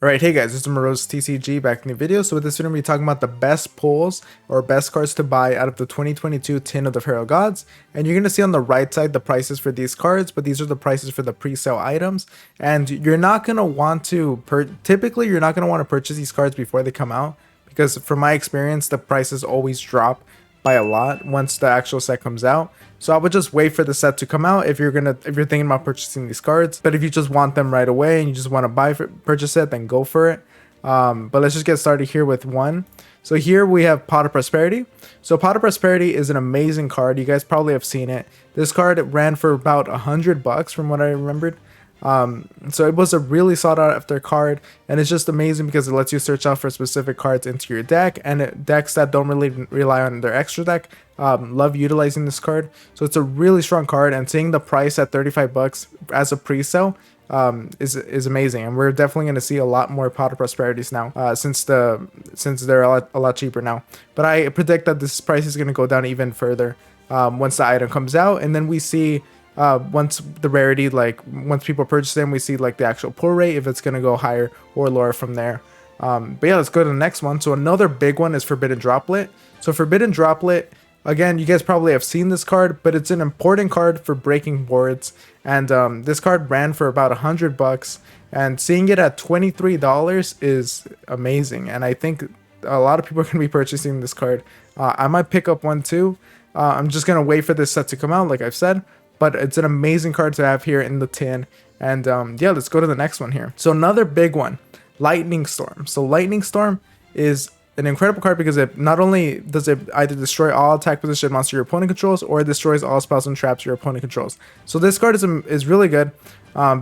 Alright, hey guys, it's Morose TCG back in the video. So with this video, we're talking about the best pulls or best cards to buy out of the 2022 tin of the Pharaoh Gods. And you're going to see on the right side the prices for these cards, but these are the prices for the pre-sale items. And you're not going to want to, typically you're not going to want to purchase these cards before they come out, because from my experience, the prices always drop by a lot once the actual set comes out. So I would just wait for the set to come out if you're thinking about purchasing these cards. But if you just want them right away and you just want to purchase it, then go for it. But let's just get started here with one. So here we have Pot of Prosperity. So Pot of Prosperity is an amazing card. You guys probably have seen it. This card ran for about $100 from what I remembered. So it was a really sought after card, and it's just amazing because it lets you search out for specific cards into your deck, and decks that don't really rely on their extra deck love utilizing this card. So it's a really strong card, and seeing the price at $35 as a pre-sale is amazing, and we're definitely going to see a lot more Pot of Prosperities now since they're a lot cheaper now. But I predict that this price is going to go down even further once the item comes out, and then we see once the rarity, like once people purchase them, we see like the actual pull rate, if it's going to go higher or lower from there. But yeah, let's go to the next one. So another big one is Forbidden Droplet. So Forbidden Droplet, again, you guys probably have seen this card, but it's an important card for breaking boards. And this card ran for about $100, and seeing it at $23 is amazing. And I think a lot of people are going to be purchasing this card. I might pick up one too. I'm just going to wait for this set to come out, like I've said. But it's an amazing card to have here in the tin. And yeah, let's go to the next one here. So another big one, Lightning Storm. So Lightning Storm is an incredible card because it not only does it either destroy all attack position monster your opponent controls, or it destroys all spells and traps your opponent controls. So this card is really good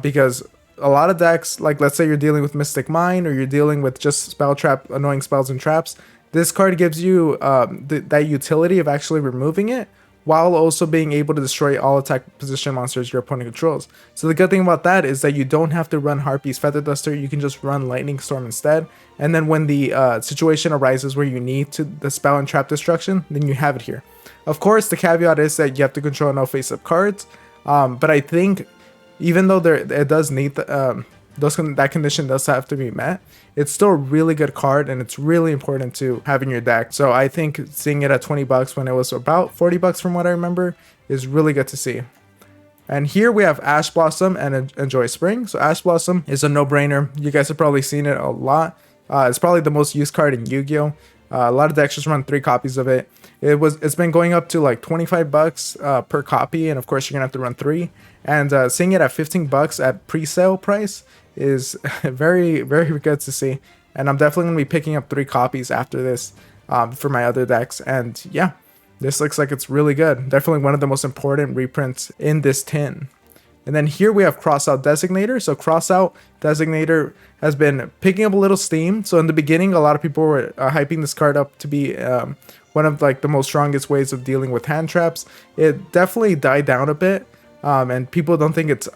because a lot of decks, like let's say you're dealing with Mystic Mine, or you're dealing with just spell trap, annoying spells and traps, this card gives you that utility of actually removing it, while also being able to destroy all attack position monsters your opponent controls. So the good thing about that is that you don't have to run Harpy's Feather Duster, you can just run Lightning Storm instead. And then when the situation arises where you need the spell and trap destruction, then you have it here. Of course, the caveat is that you have to control no face-up cards, but I think even though it does need that condition does have to be met, it's still a really good card, and it's really important to have in your deck. So I think seeing it at $20 when it was about $40 from what I remember is really good to see. And here we have Ash Blossom and Enjoy Spring. So Ash Blossom is a no-brainer. You guys have probably seen it a lot. It's probably the most used card in Yu-Gi-Oh! A lot of decks just run 3 copies of it. It's been going up to like $25 per copy, and of course you're gonna have to run 3. And seeing it at $15 at pre-sale price is very, very good to see. And I'm definitely gonna be picking up 3 copies after this for my other decks. And yeah, this looks like it's really good. Definitely one of the most important reprints in this tin. And then here we have Crossout Designator. So Crossout Designator has been picking up a little steam. So in the beginning, a lot of people were hyping this card up to be one of like the most strongest ways of dealing with hand traps. It definitely died down a bit, and people don't think it's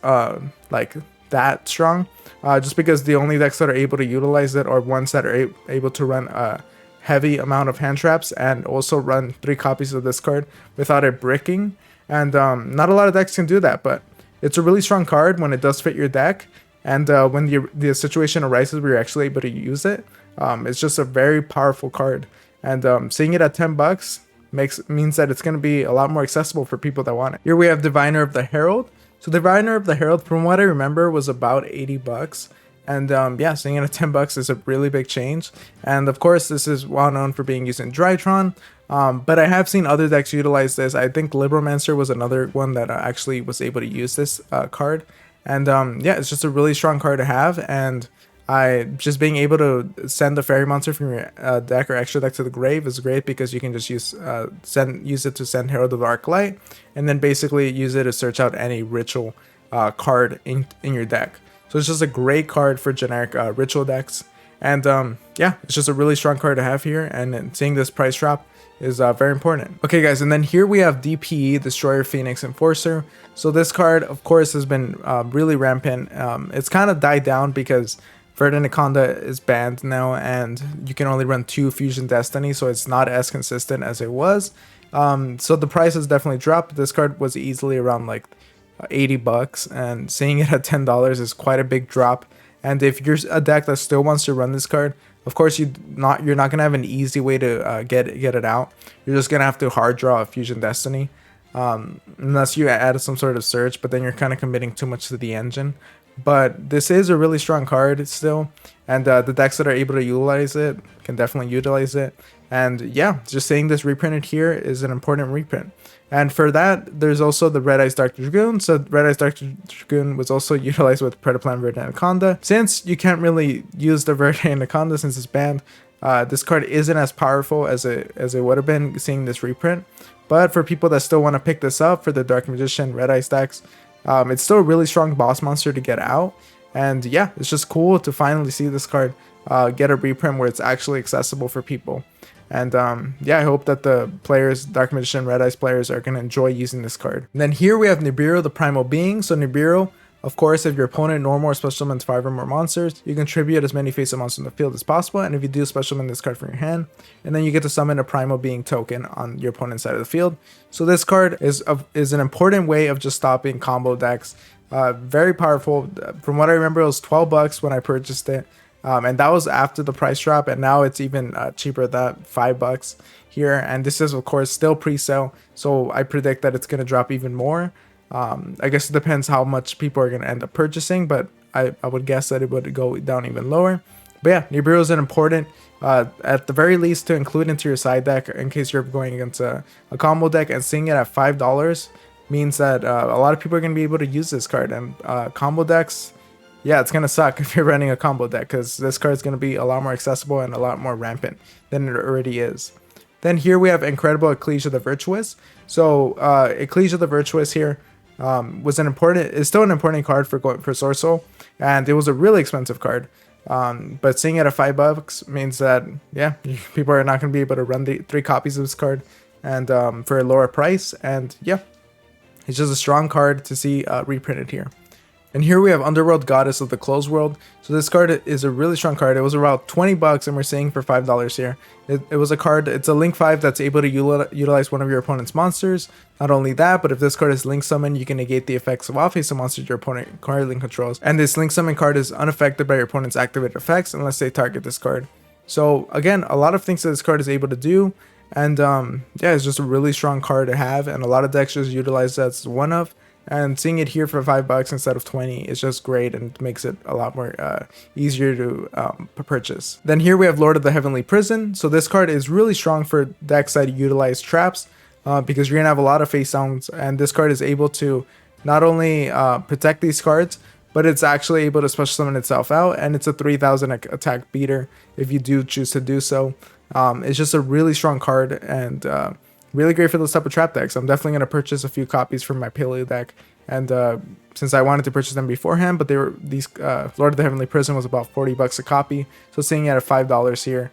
like that strong, just because the only decks that are able to utilize it are ones that are able to run a heavy amount of hand traps and also run 3 copies of this card without it bricking. And not a lot of decks can do that, but it's a really strong card when it does fit your deck, and when the situation arises where you're actually able to use it. It's just a very powerful card, and seeing it at $10 means that it's going to be a lot more accessible for people that want it. Here we have Diviner of the Herald. So Diviner of the Herald, from what I remember, was about $80. And yeah, seeing it at $10 is a really big change. And of course, this is well known for being used in Drytron. But I have seen other decks utilize this. I think Libromancer was another one that actually was able to use this card. And yeah, it's just a really strong card to have. And just being able to send the fairy monster from your deck or extra deck to the grave is great, because you can just use it to send Herald of the Arc Light, and then basically use it to search out any ritual card in your deck. So it's just a great card for generic ritual decks. And yeah, it's just a really strong card to have here, and seeing this price drop is very important. Okay guys, and then here we have DPE, Destroyer Phoenix Enforcer. So this card, of course, has been really rampant. It's kind of died down because Verdant Anaconda is banned now, and you can only run 2 Fusion Destiny, so it's not as consistent as it was. So the price has definitely dropped. This card was easily around like $80, and seeing it at $10 is quite a big drop. And if you're a deck that still wants to run this card, of course you're not gonna have an easy way to get it out. You're just gonna have to hard draw a Fusion Destiny, unless you add some sort of search. But then you're kind of committing too much to the engine. But this is a really strong card still, and the decks that are able to utilize it can definitely utilize it. And yeah, just saying this reprinted here is an important reprint. And for that, there's also the Red Eyes Dark Dragoon. So Red Eyes Dark Dragoon was also utilized with Predaplan Verde Anaconda. Since you can't really use the Verde Anaconda since it's banned, this card isn't as powerful as it would have been seeing this reprint. But for people that still want to pick this up for the Dark Magician Red Eyes decks, it's still a really strong boss monster to get out. And yeah, it's just cool to finally see this card get a reprint where it's actually accessible for people. And yeah, I hope that the players, Dark Magician, Red Eyes players, are going to enjoy using this card. And then here we have Nibiru, the Primal Being. So Nibiru, of course, if your opponent normal or special summons 5 or more monsters, you can tribute as many face-up monsters in the field as possible. And if you do, special summon this card from your hand, and then you get to summon a Primal Being token on your opponent's side of the field. So this card is an important way of just stopping combo decks. Very powerful. From what I remember, it was $12 when I purchased it. And that was after the price drop, and now it's even cheaper, that $5 here. And this is of course still pre-sale, so I predict that it's going to drop even more. I guess it depends how much people are going to end up purchasing, but I would guess that it would go down even lower. But yeah, Nibiru is an important, at the very least, to include into your side deck in case you're going against a combo deck. And seeing it at $5 means that a lot of people are going to be able to use this card. And combo decks, yeah, it's going to suck if you're running a combo deck, because this card is going to be a lot more accessible and a lot more rampant than it already is. Then here we have Incredible Ecclesia the Virtuous. So Ecclesia the Virtuous here is still an important card for Sorceral, and it was a really expensive card. But seeing it at $5 means that, yeah, people are not going to be able to run the 3 copies of this card, and for a lower price. And yeah, it's just a strong card to see reprinted here. And here we have Underworld, Goddess of the Closed World. So this card is a really strong card. It was around $20 and we're seeing for $5 here. It was a card, it's a Link 5 that's able to utilize one of your opponent's monsters. Not only that, but if this card is Link Summon, you can negate the effects of off-face monsters your opponent currently controls. And this Link Summon card is unaffected by your opponent's activated effects unless they target this card. So again, a lot of things that this card is able to do. And yeah, it's just a really strong card to have, and a lot of decks just utilize that as one of. And seeing it here for $5 instead of 20 is just great and makes it a lot more easier to purchase. Then here we have Lord of the Heavenly Prison. So this card is really strong for decks that utilize traps, because you're gonna have a lot of face downs, and this card is able to not only protect these cards, but it's actually able to special summon itself out, and it's a 3000 attack beater if you do choose to do so. It's just a really strong card, and really great for those type of trap decks. I'm definitely going to purchase a few copies from my Paleo deck, and since I wanted to purchase them beforehand, but these Lord of the Heavenly Prison was about $40 a copy, so seeing it at $5 here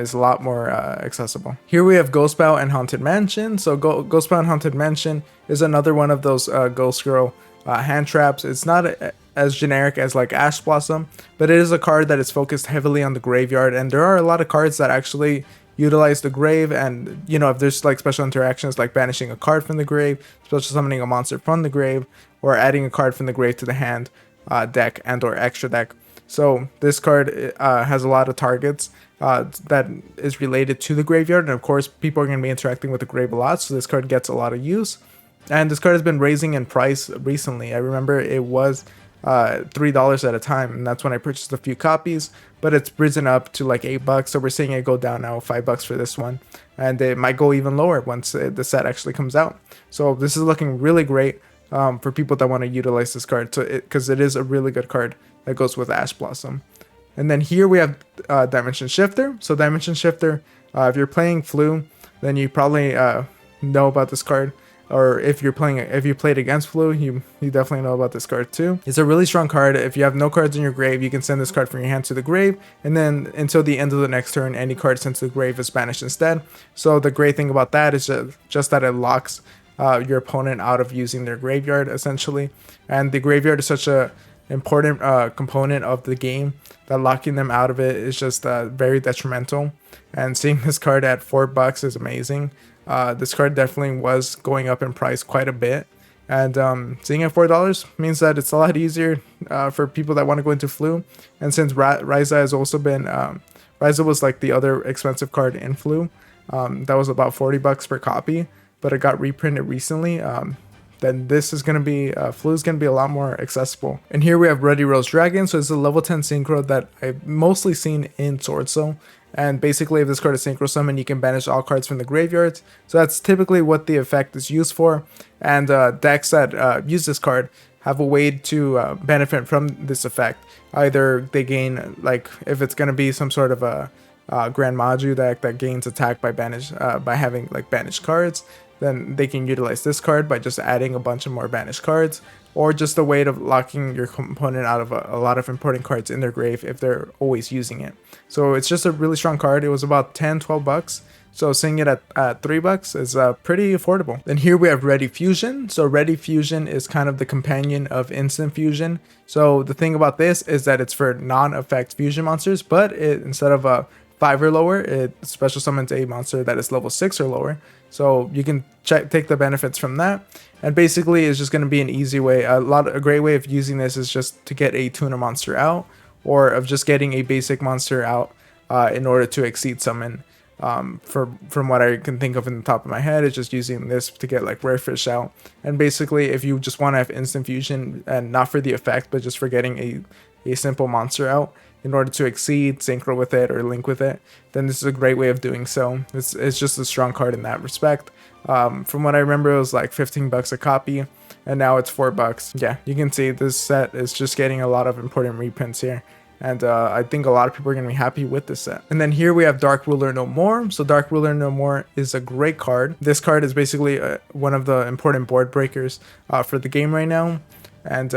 is a lot more accessible. Here we have Ghostbow and Haunted Mansion. So Ghostbow and Haunted Mansion is another one of those Ghost Girl hand traps. It's not as generic as like Ash Blossom, but it is a card that is focused heavily on the graveyard, and there are a lot of cards that actually utilize the grave. And you know, if there's like special interactions like banishing a card from the grave, special summoning a monster from the grave, or adding a card from the grave to the hand, deck and or extra deck. So this card has a lot of targets that is related to the graveyard, and of course people are going to be interacting with the grave a lot, so this card gets a lot of use. And this card has been raising in price recently. I remember it was $3 at a time, and that's when I purchased a few copies, but it's risen up to like $8, so we're seeing it go down now, $5 for this one, and it might go even lower once the set actually comes out. So this is looking really great for people that want to utilize this card, so because it is a really good card that goes with Ash Blossom. And then here we have Dimension Shifter. So Dimension Shifter, if you're playing Flu, then you probably know about this card. Or if you played against Flu, you definitely know about this card too. It's a really strong card. If you have no cards in your grave, you can send this card from your hand to the grave, and then until the end of the next turn, any card sent to the grave is banished instead. So the great thing about that is just that it locks your opponent out of using their graveyard essentially. And the graveyard is such a important component of the game that locking them out of it is just very detrimental. And seeing this card at $4 is amazing. This card definitely was going up in price quite a bit, And seeing at $4 means that it's a lot easier for people that want to go into Flu. And since Ryza has also been, Ryza was like the other expensive card in Flu, that was about $40 per copy, but it got reprinted recently. Then this is going to be, Flu is going to be a lot more accessible. And here we have Ruddy Rose Dragon. So it's a level 10 synchro that I've mostly seen in Sword Soul. And basically, if this card is synchro summon, you can banish all cards from the graveyards. So that's typically what the effect is used for. And decks that use this card have a way to benefit from this effect. Either they gain, like, if it's going to be some sort of a Grand Maju deck that gains attack by by having like banished cards, then they can utilize this card by just adding a bunch of more banished cards, or just a way of locking your opponent out of a lot of important cards in their grave if they're always using it. So it's just a really strong card. It was about 10-12 bucks. So seeing it at $3 is pretty affordable. Then here we have Ready Fusion. So Ready Fusion is kind of the companion of Instant Fusion. So the thing about this is that it's for non-effect fusion monsters, but instead of a 5 or lower, it special summons a monster that is level 6 or lower. So you can take the benefits from that. And basically it's just going to be an easy way. A great way of using this is just to get a tuner monster out, or of just getting a basic monster out in order to exceed summon. From what I can think of in the top of my head, is just using this to get like rare fish out. And basically if you just want to have instant fusion, and not for the effect but just for getting a simple monster out in order to exceed, synchro with it, or link with it, then this is a great way of doing so. It's just a strong card in that respect. From what I remember, it was like $15 a copy, and now it's $4. Yeah, you can see this set is just getting a lot of important reprints here. And I think a lot of people are going to be happy with this set. And then here we have Dark Ruler No More. So Dark Ruler No More is a great card. This card is basically one of the important board breakers for the game right now. And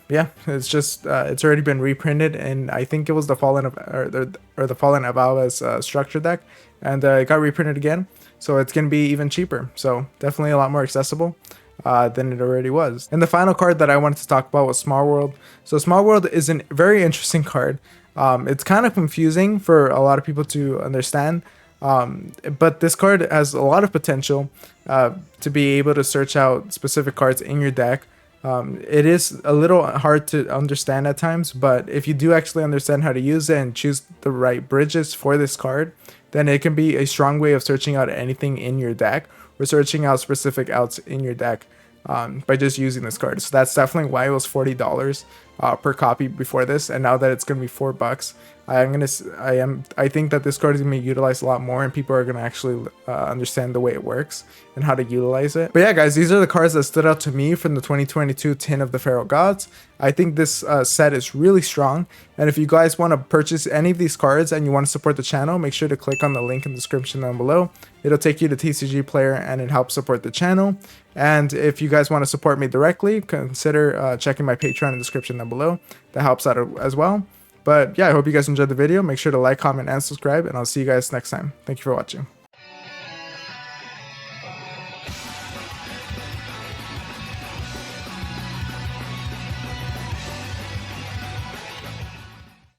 yeah, it's just it's already been reprinted, and I think it was the Fallen Avava's structure deck, and it got reprinted again, so it's gonna be even cheaper. So definitely a lot more accessible than it already was. And the final card that I wanted to talk about was Small World. So Small World is a very interesting card. It's kind of confusing for a lot of people to understand. But this card has a lot of potential to be able to search out specific cards in your deck. It is a little hard to understand at times, but if you do actually understand how to use it and choose the right bridges for this card, then it can be a strong way of searching out anything in your deck, or searching out specific outs in your deck by just using this card. So that's definitely why it was $40 per copy before this, and now that it's gonna be $4, I think that this card is gonna be utilized a lot more, and people are gonna actually understand the way it works and how to utilize it. But yeah, guys, these are the cards that stood out to me from the 2022 tin of the Pharaoh Gods. I think this set is really strong, and if you guys want to purchase any of these cards and you want to support the channel, make sure to click on the link in the description down below. It'll take you to TCG Player, and it helps support the channel. And if you guys want to support me directly, consider checking my Patreon in the description down below. That helps out as well. But yeah, I hope you guys enjoyed the video. Make sure to like, comment, and subscribe, and I'll see you guys next time. Thank you for watching.